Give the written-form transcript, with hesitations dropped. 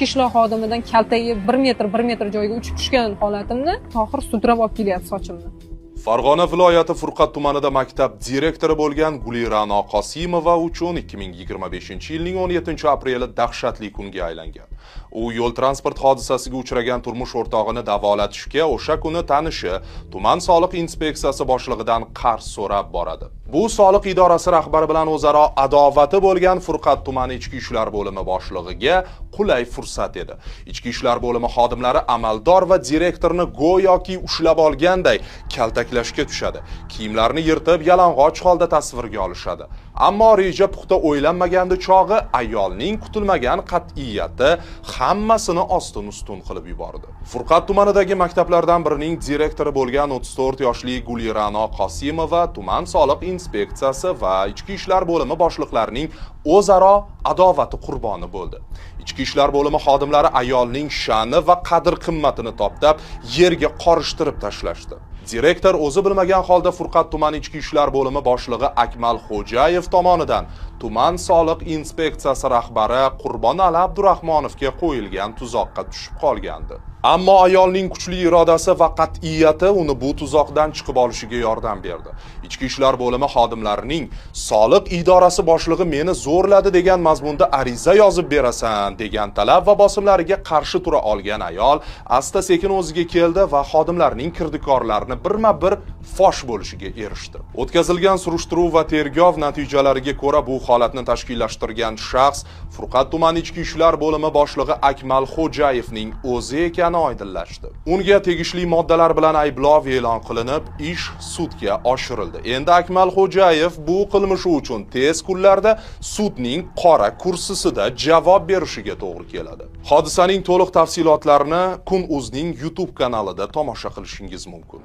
ichki ishlar xodimidan kaltaga 1 metr joyga uchib tushgan holatimni Tohir sudrab olib kelyapti sochimni. Farg'ona viloyati Furqat tumanida maktab direktori bo'lgan Gulira'no Qosimova uchun 2025-yilning 17-apreli dahshatli kunga aylangan. U yo'l transport hodisasiga uchragan turmush o'rtog'ini davolatishga o'sha kuni tanishi tuman soliq inspeksiyasi boshlig'idan qarz so'rab boradi. Bu soliq idorasi rahbari bilan o'zaro adovati bo'lgan Furqat tumani ichki ishlar bo'limi boshlig'iga qulay fursat edi. Ichki ishlar bo'limi xodimlari amaldor va direktorni go'yoki ushlab olganday kaltaklashga tushadi. Kiyimlarini yirtib, yalang'och holda tasvirga olishadi. Ammo reja puxta o'ylanmaganda chog'i ayolning kutilmagan qat'iyati hammasini ostin-ustun qilib yubordi. Furqat tumanidagi maktablardan birining direktori bo'lgan 34 yoshli Gulira'no Qosimova tuman soliq inspeksiyasi va ichki ishlar bo'limi boshliqlarining o'zaro adovati qurboni bo'ldi. Ichki ishlar bo'limi xodimlari ayolning sha'ni va qadr-qimmatini toptab, yerga qorishtirib tashlashdi. Direktor o'zi bilmagan holda Furqat tumani ichki ishlar bo'limi boshlig'i Akmal Xo'jayev tomonidan tuman soliq inspeksiyasi rahbari Qurbonali Abdurahmonovga qo'yilgan tuzoqqa tushib qolgandi. Ammo ayolning kuchli irodasi va qat'iyati uni bu tuzoqdan chiqib olishiga yordam berdi. Ichki ishlar bo'limi xodimlarining soliq idorasi boshlig'i meni zo'rladi degan mazmunda ariza yozib berasan degan talab va bosimlariga qarshi tura olgan ayol asta-sekin o'ziga keldi va xodimlarning kirdikorlarini birma-bir fosh bo'lishiga erishdi. O'tkazilgan surishtiruv va tergov natijalariga ko'ra bu holatni tashkillashtirgan shaxs Furqat tumani ichki ishlar bo'limi boshlig'i Akmal Xo'jayevning o'zi ekani oydinlashdi. Unga tegishli moddalar bilan ayblov e'lon qilinib, ish sudga oshirildi. Endi Akmal Xo'jayev bu qilmishi uchun tez kunlarda sudning qora kursisida javob berishiga to'g'ri keladi. Hodisaning to'liq tafsilotlarini Kun.uzning YouTube kanalida tomosha qilishingiz mumkin.